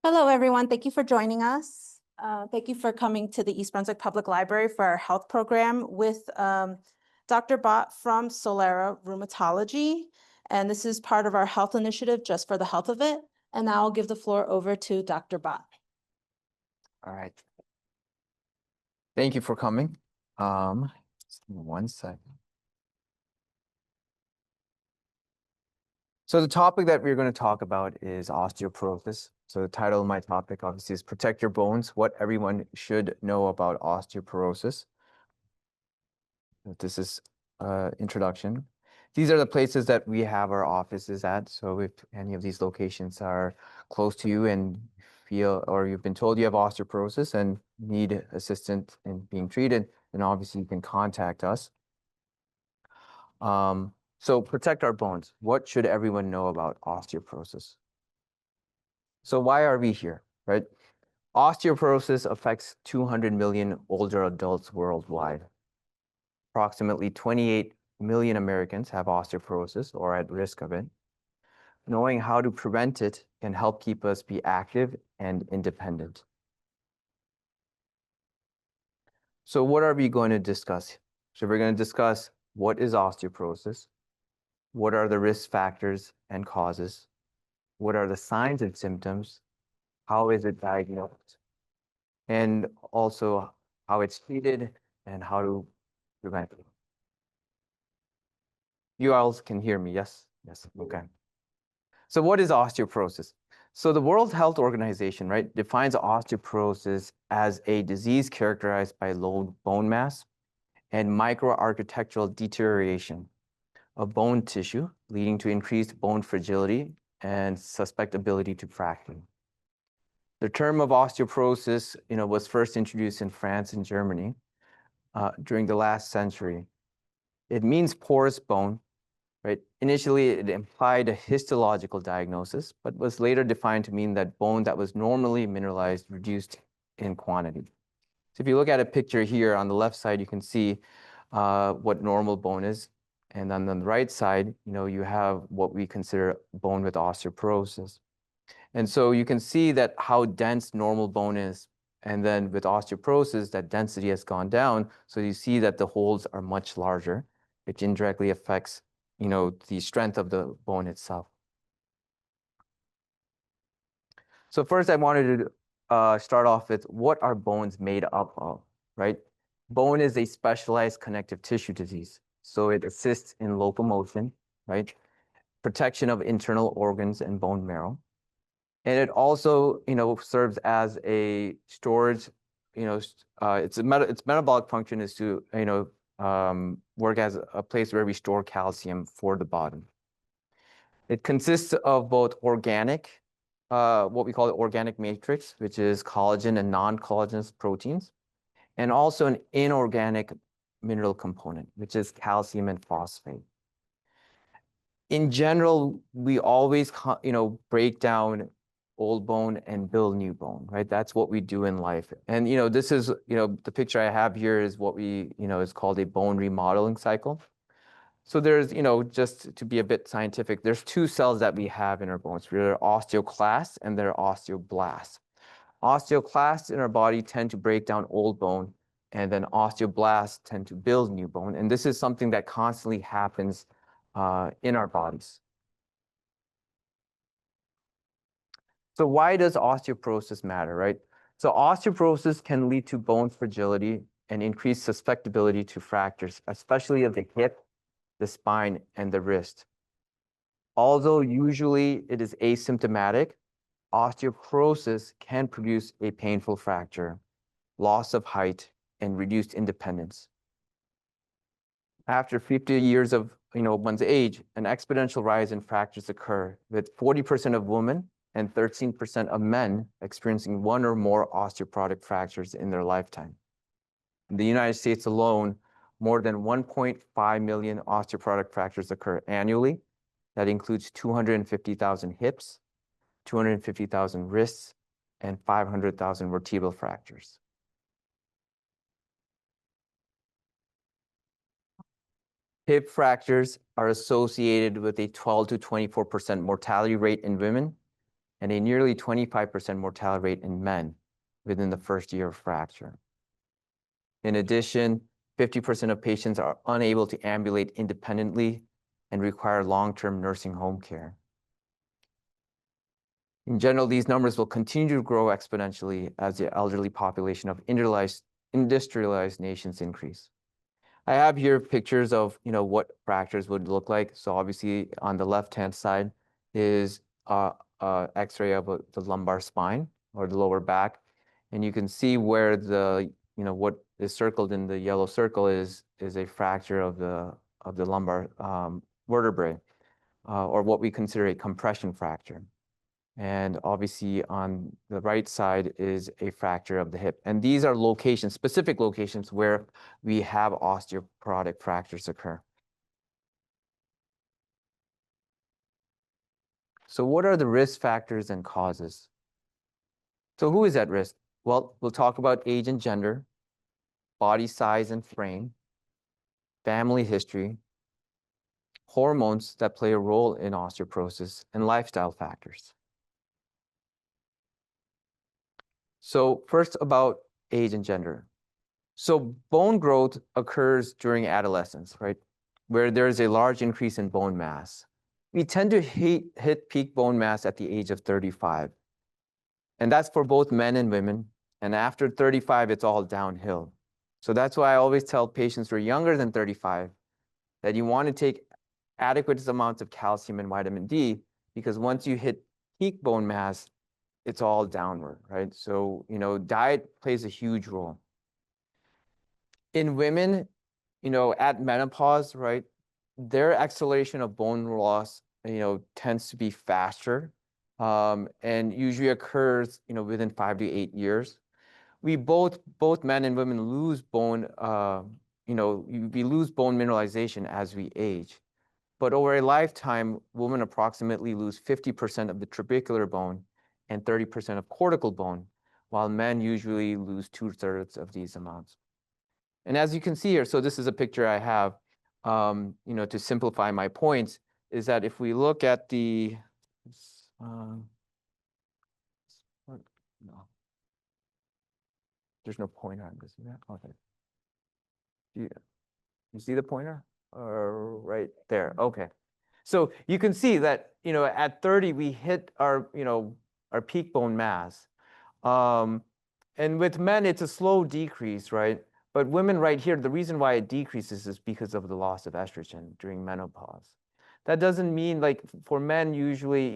Hello, everyone. Thank you for joining us. Thank you for coming to the East Brunswick Public Library for our health program with Dr. Bhatt from Solara Rheumatology. And this is part of our health initiative, Just for the Health of It. And now I'll give the floor over to Dr. Bhatt. All right. Thank you for coming. Just give me 1 second. So the topic that we're going to talk about is osteoporosis. So the title of my topic obviously is Protect Your Bones, What Everyone Should Know About Osteoporosis. This is introduction. These are the places that we have our offices at. So if any of these locations are close to you and feel, or you've been told you have osteoporosis and need assistance in being treated, then obviously you can contact us. So protect our bones. What should everyone know about osteoporosis? So why are we here, right? Osteoporosis affects 200 million older adults worldwide. Approximately 28 million Americans have osteoporosis or at risk of it. Knowing how to prevent it can help keep us be active and independent. So what are we going to discuss? So we're going to discuss what is osteoporosis, what are the risk factors and causes, what are the signs and symptoms, how is it diagnosed, and also how it's treated and how to prevent it. You all can hear me, yes? Yes, okay. So what is osteoporosis? So the World Health Organization, right, defines osteoporosis as a disease characterized by low bone mass and microarchitectural deterioration of bone tissue, leading to increased bone fragility and susceptibility to fracture. The term of osteoporosis, was first introduced in France and Germany during the last century. It means porous bone, right? Initially, it implied a histological diagnosis, but was later defined to mean that bone that was normally mineralized reduced in quantity. So if you look at a picture here on the left side, you can see what normal bone is. And then on the right side, you have what we consider bone with osteoporosis. And so you can see that how dense normal bone is. And then with osteoporosis, that density has gone down. So you see that the holes are much larger, which indirectly affects, the strength of the bone itself. So first I wanted to start off with what are bones made up of, right? Bone is a specialized connective tissue disease. So it assists in locomotion, right? Protection of internal organs and bone marrow. And it also, serves as a storage, its metabolic function is to, work as a place where we store calcium for the body. It consists of both organic, what we call the organic matrix, which is collagen and non-collagenous proteins, and also an inorganic mineral component, which is calcium and phosphate. In general, we always, break down old bone and build new bone, right? That's what we do in life. And, this is, the picture I have here is what we, is called a bone remodeling cycle. So there's, just to be a bit scientific, there's two cells that we have in our bones. There are osteoclasts and there are osteoblasts. Osteoclasts in our body tend to break down old bone, and then osteoblasts tend to build new bone. And this is something that constantly happens in our bodies. So why does osteoporosis matter, right? So osteoporosis can lead to bone fragility and increased susceptibility to fractures, especially of the hip, the spine, and the wrist. Although usually it is asymptomatic, osteoporosis can produce a painful fracture, loss of height, and reduced independence. After 50 years of one's age, an exponential rise in fractures occur, with 40% of women and 13% of men experiencing one or more osteoporotic fractures in their lifetime. In the United States alone, more than 1.5 million osteoporotic fractures occur annually. That includes 250,000 hips, 250,000 wrists, and 500,000 vertebral fractures. Hip fractures are associated with a 12 to 24% mortality rate in women and a nearly 25% mortality rate in men within the first year of fracture. In addition, 50% of patients are unable to ambulate independently and require long-term nursing home care. In general, these numbers will continue to grow exponentially as the elderly population of industrialized nations increase. I have here pictures of what fractures would look like. So obviously on the left-hand side is X-ray of the lumbar spine or the lower back, and you can see where the what is circled in the yellow circle is a fracture of the lumbar vertebrae, or what we consider a compression fracture. And obviously on the right side is a fracture of the hip. And these are locations, specific locations where we have osteoporotic fractures occur. So what are the risk factors and causes? So who is at risk? Well, we'll talk about age and gender, body size and frame, family history, hormones that play a role in osteoporosis, and lifestyle factors. So first about age and gender. So bone growth occurs during adolescence, right? Where there's a large increase in bone mass. We tend to hit peak bone mass at the age of 35. And that's for both men and women. And after 35, it's all downhill. So that's why I always tell patients who are younger than 35 that you want to take adequate amounts of calcium and vitamin D, because once you hit peak bone mass, it's all downward, right? So, diet plays a huge role. In women, at menopause, right, their acceleration of bone loss, tends to be faster, and usually occurs, within 5 to 8 years. We both men and women lose bone, we lose bone mineralization as we age. But over a lifetime, women approximately lose 50% of the trabecular bone and 30% of cortical bone, while men usually lose 2/3 of these amounts. And as you can see here, so this is a picture I have, to simplify my points, is that if we look at the, no, there's no pointer on this. Okay. You see the pointer? Right there. Okay. So you can see that, at 30, we hit our peak bone mass. And with men, it's a slow decrease, right? But women right here, the reason why it decreases is because of the loss of estrogen during menopause. That doesn't mean, like, for men, usually,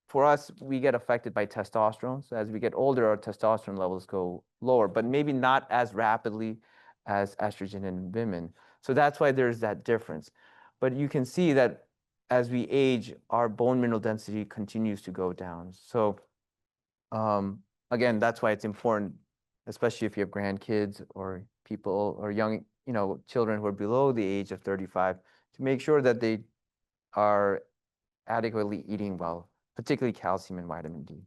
for us, we get affected by testosterone. So as we get older, our testosterone levels go lower, but maybe not as rapidly as estrogen in women. So that's why there's that difference. But you can see that as we age, our bone mineral density continues to go down. So again, that's why it's important, especially if you have grandkids or people or young, children who are below the age of 35, to make sure that they are adequately eating well, particularly calcium and vitamin D.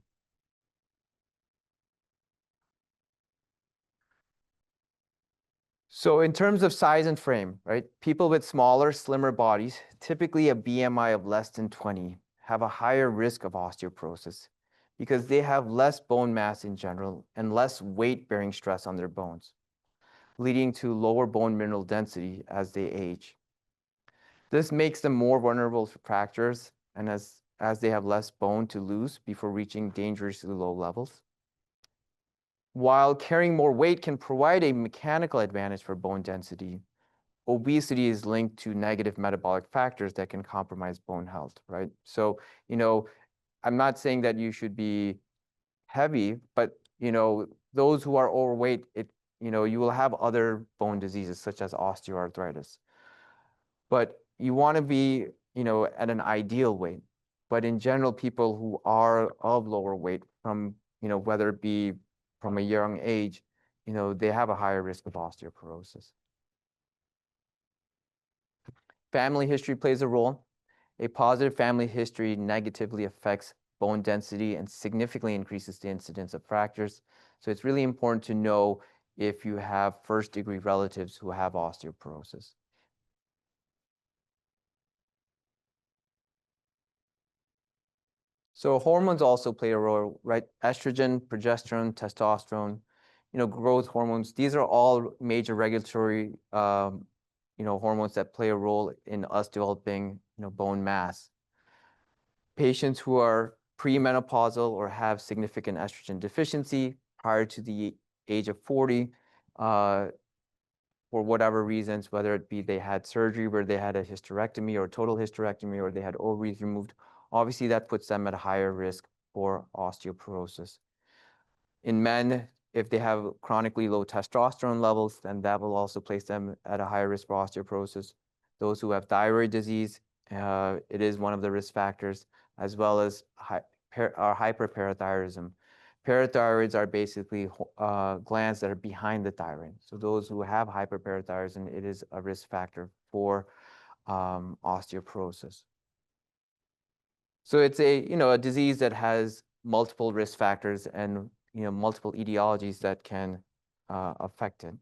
So in terms of size and frame, right? People with smaller, slimmer bodies, typically a BMI of less than 20, have a higher risk of osteoporosis because they have less bone mass in general and less weight-bearing stress on their bones, leading to lower bone mineral density as they age. This makes them more vulnerable to fractures and as they have less bone to lose before reaching dangerously low levels. While carrying more weight can provide a mechanical advantage for bone density, obesity is linked to negative metabolic factors that can compromise bone health, right? So, I'm not saying that you should be heavy, but, those who are overweight, you will have other bone diseases such as osteoarthritis. But you want to be, at an ideal weight. But in general, people who are of lower weight from, whether it be from a young age, they have a higher risk of osteoporosis. Family history plays a role. A positive family history negatively affects bone density and significantly increases the incidence of fractures. So it's really important to know if you have first-degree relatives who have osteoporosis. So hormones also play a role, right? Estrogen, progesterone, testosterone, growth hormones. These are all major regulatory, hormones that play a role in us developing, bone mass. Patients who are premenopausal or have significant estrogen deficiency prior to the age of 40, for whatever reasons, whether it be they had surgery where they had a hysterectomy or total hysterectomy, or they had ovaries removed, obviously that puts them at a higher risk for osteoporosis. In men, if they have chronically low testosterone levels, then that will also place them at a higher risk for osteoporosis. Those who have thyroid disease, it is one of the risk factors, as well as hyperparathyroidism. Parathyroids are basically glands that are behind the thyroid. So those who have hyperparathyroidism, it is a risk factor for osteoporosis. So it's a disease that has multiple risk factors and multiple etiologies that can affect it.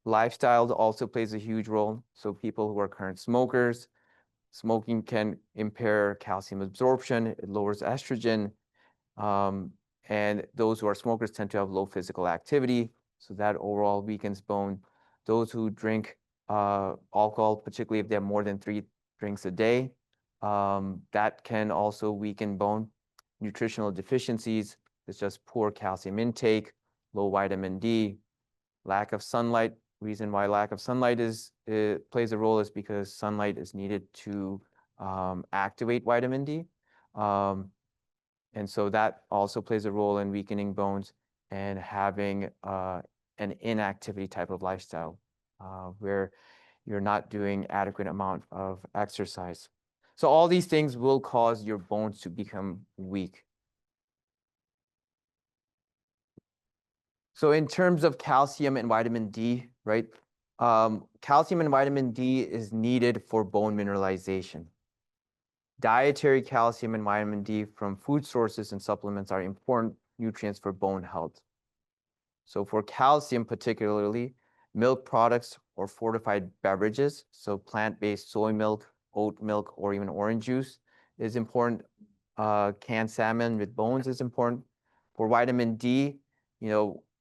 Lifestyle also plays a huge role. So people who are current smokers, smoking can impair calcium absorption, it lowers estrogen, and those who are smokers tend to have low physical activity, so that overall weakens bone. Those who drink alcohol, particularly if they have more than 3 drinks a day, that can also weaken bone. Nutritional deficiencies, such as poor calcium intake, low vitamin D, lack of sunlight. Reason why lack of sunlight plays a role is because sunlight is needed to activate vitamin D. And so that also plays a role in weakening bones, and having an inactivity type of lifestyle where you're not doing adequate amount of exercise. So all these things will cause your bones to become weak. So in terms of calcium and vitamin D, right? Calcium and vitamin D is needed for bone mineralization. Dietary calcium and vitamin D from food sources and supplements are important nutrients for bone health. So for calcium particularly, milk products or fortified beverages, so plant-based soy milk, oat milk, or even orange juice is important. Canned salmon with bones is important. For vitamin D,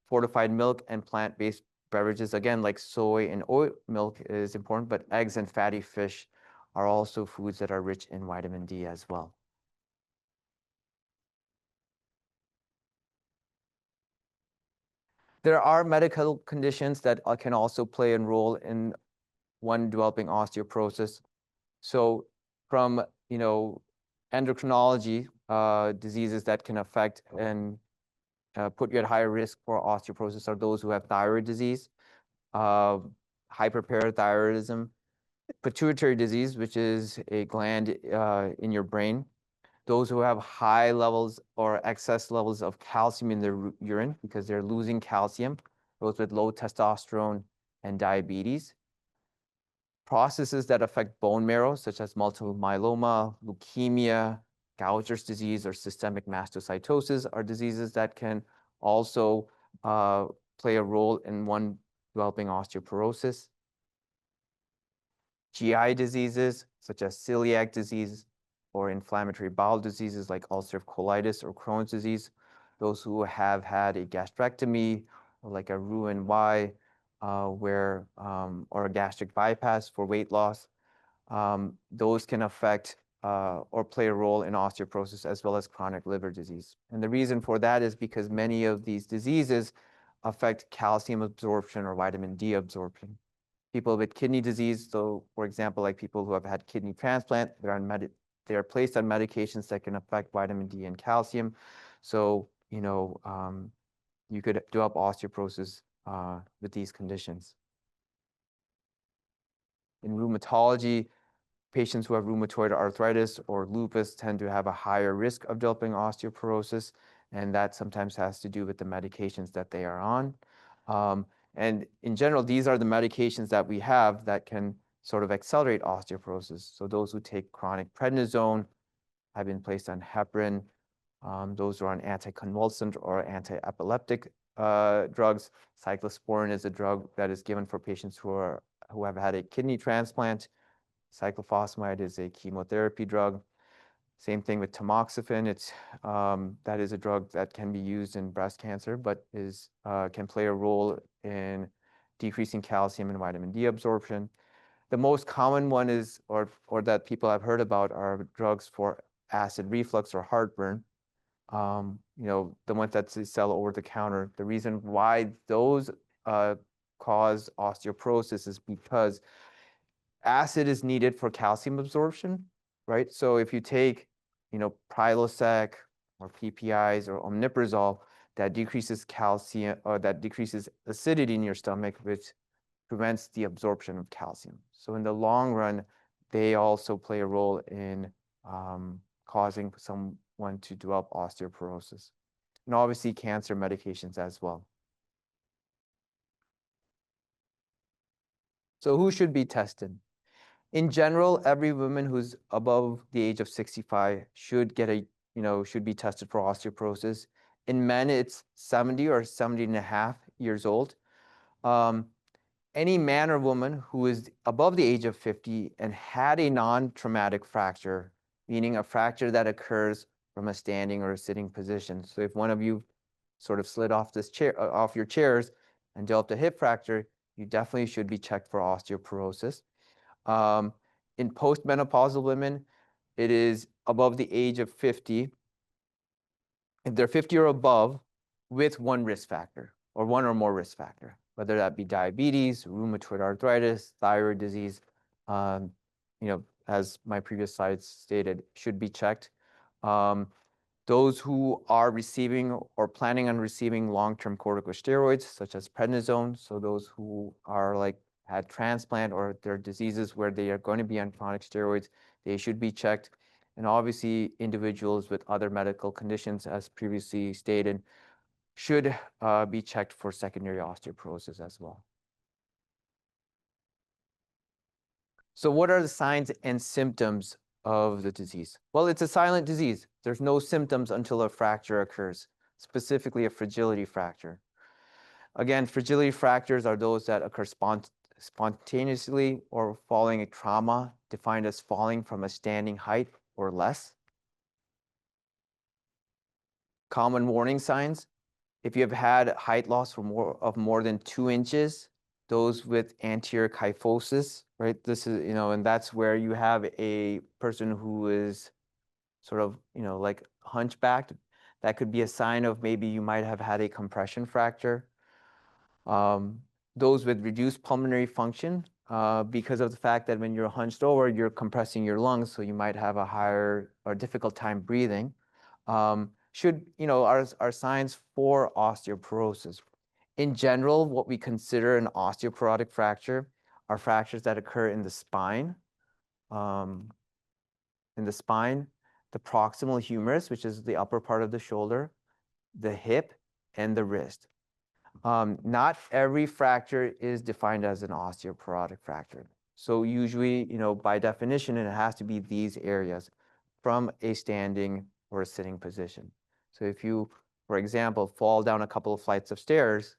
fortified milk and plant-based beverages, again, like soy and oat milk is important, but eggs and fatty fish are also foods that are rich in vitamin D as well. There are medical conditions that can also play a role in one developing osteoporosis. So from, endocrinology, diseases that can affect and put you at higher risk for osteoporosis are those who have thyroid disease, hyperparathyroidism, pituitary disease, which is a gland in your brain, those who have high levels or excess levels of calcium in their urine because they're losing calcium, those with low testosterone and diabetes. Processes that affect bone marrow, such as multiple myeloma, leukemia, Gaucher's disease, or systemic mastocytosis are diseases that can also play a role in one developing osteoporosis. GI diseases, such as celiac disease, or inflammatory bowel diseases like ulcerative colitis or Crohn's disease. Those who have had a gastrectomy, or like a Roux-en-Y, or a gastric bypass for weight loss, those can affect or play a role in osteoporosis, as well as chronic liver disease. And the reason for that is because many of these diseases affect calcium absorption or vitamin D absorption. People with kidney disease, so for example, like people who have had kidney transplant, they are placed on medications that can affect vitamin D and calcium. So, you could develop osteoporosis with these conditions. In rheumatology, patients who have rheumatoid arthritis or lupus tend to have a higher risk of developing osteoporosis, and that sometimes has to do with the medications that they are on. And in general, these are the medications that we have that can sort of accelerate osteoporosis. So those who take chronic prednisone have been placed on heparin. Those who are on anticonvulsant or anti-epileptic drugs. Cyclosporin is a drug that is given for patients who have had a kidney transplant. Cyclophosphamide is a chemotherapy drug. Same thing with tamoxifen. That is a drug that can be used in breast cancer, but can play a role in decreasing calcium and vitamin D absorption. The most common one is, or that people have heard about, are drugs for acid reflux or heartburn. The ones that they sell over the counter. The reason why those cause osteoporosis is because acid is needed for calcium absorption, right? So if you take, Prilosec or PPIs or omeprazole, that decreases calcium, or that decreases acidity in your stomach, which prevents the absorption of calcium. So in the long run, they also play a role in causing someone to develop osteoporosis. And obviously cancer medications as well. So who should be tested? In general, every woman who's above the age of 65 should should be tested for osteoporosis. In men, it's 70 or 70 and a half years old. Any man or woman who is above the age of 50 and had a non-traumatic fracture, meaning a fracture that occurs from a standing or a sitting position. So if one of you sort of slid off off your chairs and developed a hip fracture, you definitely should be checked for osteoporosis. In postmenopausal women, it is above the age of 50. If they're 50 or above, with one risk factor or one or more risk factor, whether that be diabetes, rheumatoid arthritis, thyroid disease, as my previous slides stated, should be checked. Those who are receiving or planning on receiving long-term corticosteroids, such as prednisone, so those who are had transplant or there are diseases where they are going to be on chronic steroids, they should be checked. And obviously, individuals with other medical conditions, as previously stated, should be checked for secondary osteoporosis as well. So what are the signs and symptoms of the disease? Well, it's a silent disease. There's no symptoms until a fracture occurs, specifically a fragility fracture. Again, fragility fractures are those that occur spontaneously or following a trauma, defined as falling from a standing height or less. Common warning signs: if you have had height loss of more than 2 inches, those with anterior kyphosis, right? This is, and that's where you have a person who is sort of, like hunchbacked. That could be a sign of maybe you might have had a compression fracture. Those with reduced pulmonary function, because of the fact that when you're hunched over, you're compressing your lungs, so you might have a higher or difficult time breathing. Are signs for osteoporosis. In general, what we consider an osteoporotic fracture are fractures that occur in the spine. The proximal humerus, which is the upper part of the shoulder, the hip, and the wrist. Not every fracture is defined as an osteoporotic fracture. So usually, by definition, it has to be these areas from a standing or a sitting position. So if you, for example, fall down a couple of flights of stairs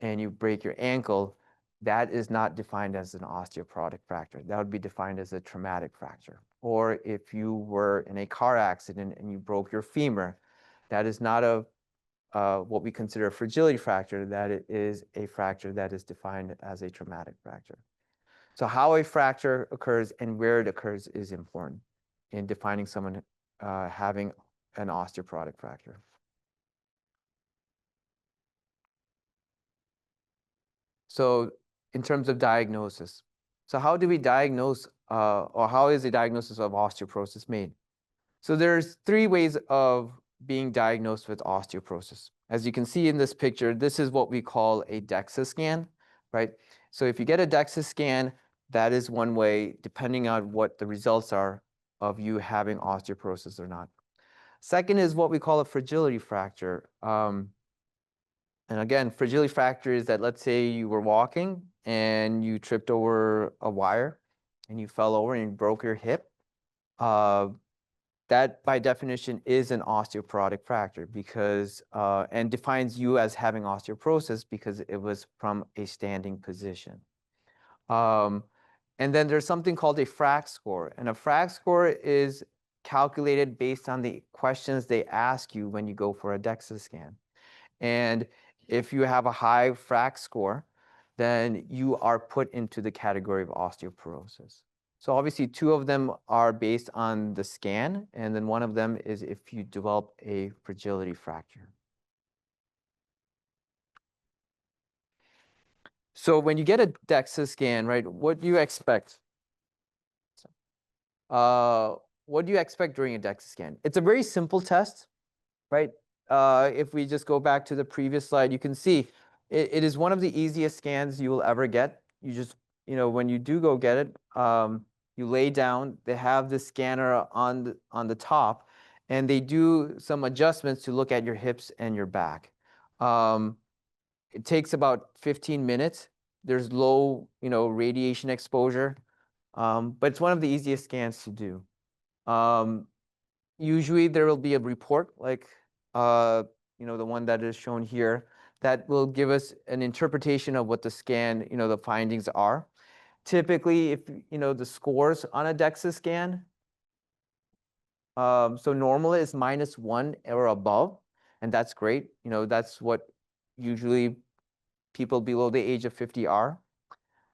and you break your ankle, that is not defined as an osteoporotic fracture. That would be defined as a traumatic fracture. Or if you were in a car accident and you broke your femur, that is not what we consider a fragility fracture. That is a fracture that is defined as a traumatic fracture. So how a fracture occurs and where it occurs is important in defining someone having an osteoporotic fracture. So in terms of diagnosis, so how do we diagnose or how is the diagnosis of osteoporosis made? So there's 3 ways of being diagnosed with osteoporosis. As you can see in this picture, this is what we call a DEXA scan, right? So if you get a DEXA scan, that is one way, depending on what the results are of you having osteoporosis or not. Second is what we call a fragility fracture. And again, fragility fracture is that, let's say you were walking and you tripped over a wire and you fell over and you broke your hip. That by definition is an osteoporotic fracture because, and defines you as having osteoporosis because it was from a standing position. And then there's something called a FRAX score. And a FRAX score is calculated based on the questions they ask you when you go for a DEXA scan. And if you have a high FRAX score, then you are put into the category of osteoporosis. So obviously 2 of them are based on the scan, and then 1 of them is if you develop a fragility fracture. So when you get a DEXA scan, right, what do you expect? What do you expect during a DEXA scan? It's a very simple test, right? If we just go back to the previous slide, you can see it is one of the easiest scans you will ever get. You just, when you do go get it, you lay down, they have the scanner on the top, and they do some adjustments to look at your hips and your back. It takes about 15 minutes. There's low, radiation exposure, but it's one of the easiest scans to do. Usually there will be a report like, the one that is shown here that will give us an interpretation of what the scan, the findings are. Typically, if, the scores on a DEXA scan, so normal is -1 or above, and that's great. That's what usually people below the age of 50 are.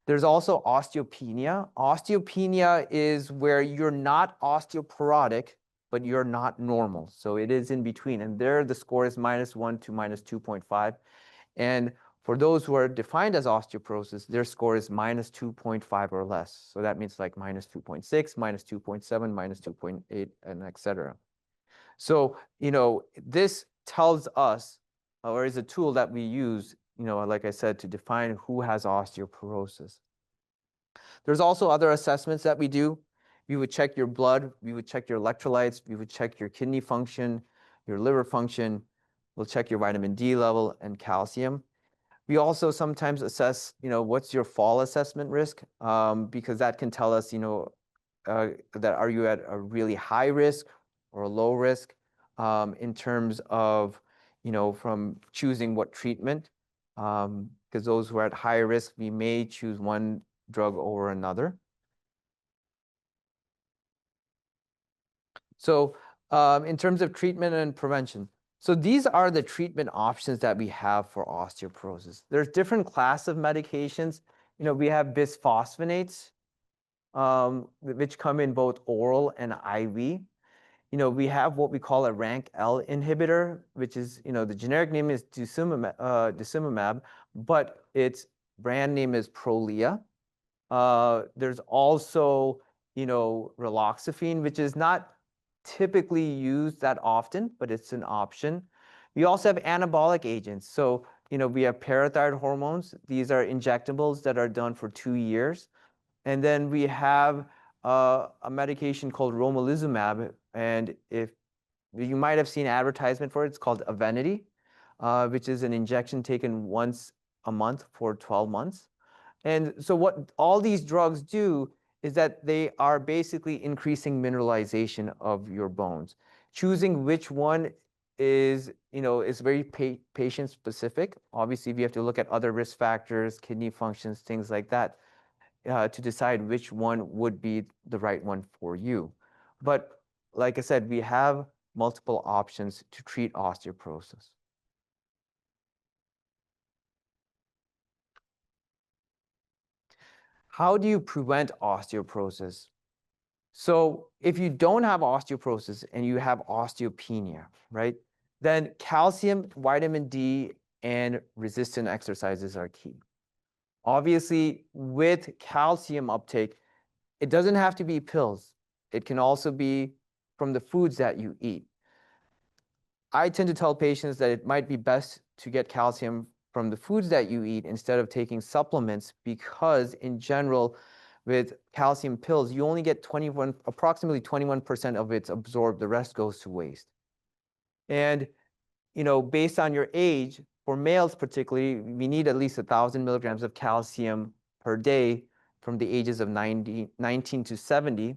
There's also osteopenia. Osteopenia is where you're not osteoporotic, but you're not normal. So it is in between. And there the score is -1 to -2.5. And for those who are defined as osteoporosis, their score is -2.5 or less. So that means like -2.6, -2.7, -2.8, and etc. So, this tells us, or is a tool that we use, like I said, to define who has osteoporosis. There's also other assessments that we do. We would check your blood, we would check your electrolytes, we would check your kidney function, your liver function, we'll check your vitamin D level and calcium. We also sometimes assess, what's your fall assessment risk, because that can tell us, that are you at a really high risk or a low risk, in terms of, from choosing what treatment, because those who are at higher risk, we may choose one drug over another. So in terms of treatment and prevention, so these are the treatment options that we have for osteoporosis. There's different class of medications. We have bisphosphonates, which come in both oral and IV. We have what we call a rank L inhibitor, which is, the generic name is dusumumab, but its brand name is Prolia. There's also, raloxifene, which is not typically used that often, but it's an option. We also have anabolic agents. So, we have parathyroid hormones. These are injectables that are done for 2 years. And then we have a medication called romalizumab. And if you might have seen advertisement for it, it's called Evenity, which is an injection taken once a month for 12 months. And so what all these drugs do is that they are basically increasing mineralization of your bones. Choosing which one is, is very patient specific. Obviously, we have to look at other risk factors, kidney functions, things like that, to decide which one would be the right one for you. But like I said, we have multiple options to treat osteoporosis. How do you prevent osteoporosis? So if you don't have osteoporosis and you have osteopenia, right, then calcium, vitamin D, and resistant exercises are key. Obviously, with calcium uptake, it doesn't have to be pills. It can also be from the foods that you eat. I tend to tell patients that it might be best to get calcium from the foods that you eat instead of taking supplements, because in general, with calcium pills, you only get approximately 21% of it's absorbed. The rest goes to waste. And, based on your age, for males particularly, we need at least 1,000 milligrams of calcium per day from the ages of 19 to 70.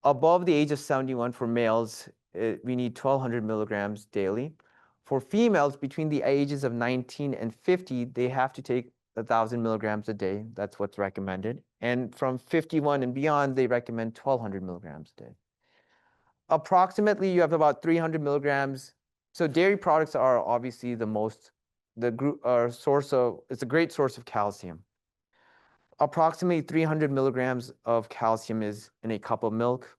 Above the age of 71 for males, we need 1,200 milligrams daily. For females, between the ages of 19 and 50, they have to take 1,000 milligrams a day. That's what's recommended. And from 51 and beyond, they recommend 1,200 milligrams a day. approximately you have about 300 milligrams. So dairy products are obviously it's a great source of calcium. Approximately 300 milligrams of calcium is in a cup of milk,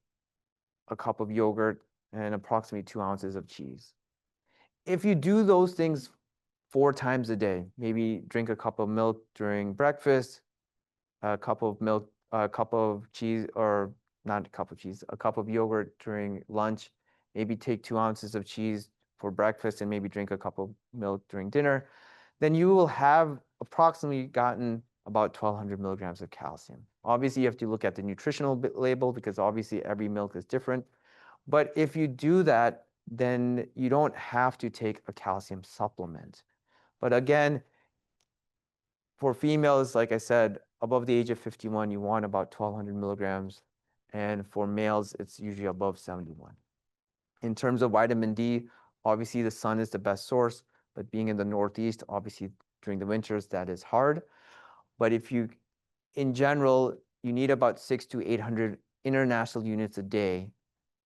a cup of yogurt, and approximately 2 ounces of cheese. If you do those things 4 times a day, maybe drink a cup of milk during breakfast, a cup of cheese, or not a cup of cheese, a cup of yogurt during lunch, maybe take 2 ounces of cheese for breakfast and maybe drink a cup of milk during dinner, then you will have approximately gotten about 1,200 milligrams of calcium. Obviously, you have to look at the nutritional label because obviously every milk is different. But if you do that, then you don't have to take a calcium supplement. But again, for females, like I said, above the age of 51, you want about 1,200 milligrams. And for males, it's usually above 71. In terms of vitamin D, obviously the sun is the best source, but being in the Northeast, obviously during the winters, that is hard. But in general, you need about 600 to 800 international units a day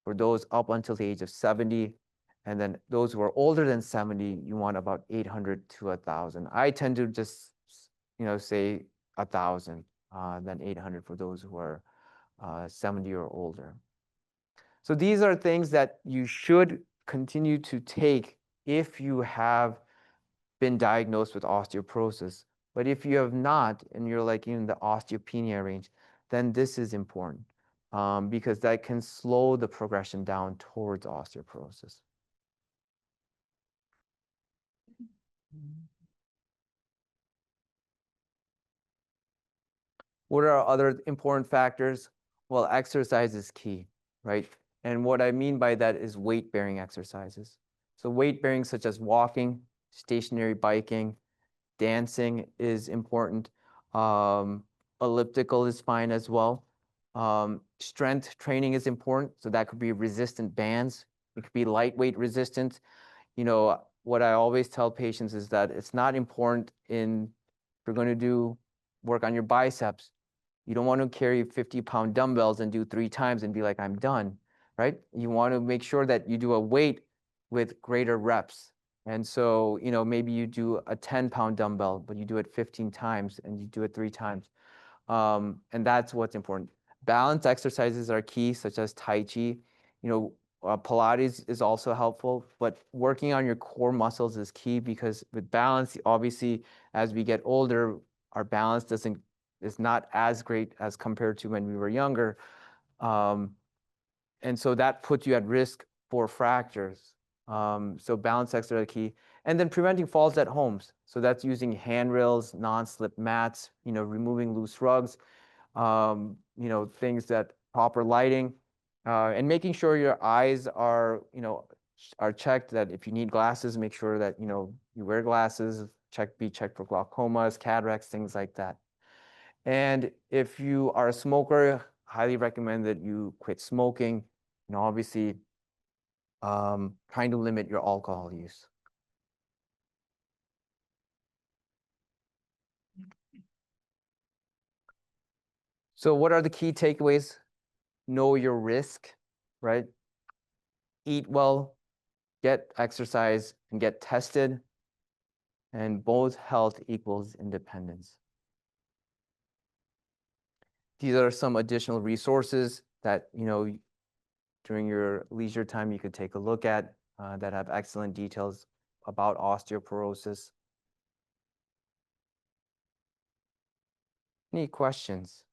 for those up until the age of 70. And then those who are older than 70, you want about 800 to 1,000. I tend to just, say 1,000, then 800 for those who are 70 or older. So these are things that you should continue to take if you have been diagnosed with osteoporosis. But if you have not, and you're like in the osteopenia range, then this is important because that can slow the progression down towards osteoporosis. What are other important factors? Well, exercise is key, right? And what I mean by that is weight-bearing exercises. So weight-bearing such as walking, stationary biking, dancing is important. Elliptical is fine as well. Strength training is important. So that could be resistant bands. It could be lightweight resistance. What I always tell patients is that it's not important if you're going to do work on your biceps. You don't want to carry 50-pound dumbbells and do 3 times and be like, I'm done, right? You want to make sure that you do a weight with greater reps. And so, maybe you do a 10-pound dumbbell, but you do it 15 times and you do it 3 times. And that's what's important. Balance exercises are key, such as Tai Chi. Pilates is also helpful, but working on your core muscles is key because with balance, obviously, as we get older, our balance is not as great as compared to when we were younger. And so that puts you at risk for fractures. So balance exercises are key. And then preventing falls at homes. So that's using handrails, non-slip mats, removing loose rugs, things that proper lighting, and making sure your eyes are checked, that if you need glasses, make sure that, you wear glasses, be checked for glaucomas, cataracts, things like that. And if you are a smoker, highly recommend that you quit smoking, obviously trying to limit your alcohol use. So what are the key takeaways? Know your risk, right? Eat well, get exercise, and get tested. And both health equals independence. These are some additional resources that, during your leisure time, you could take a look at that have excellent details about osteoporosis. Any questions?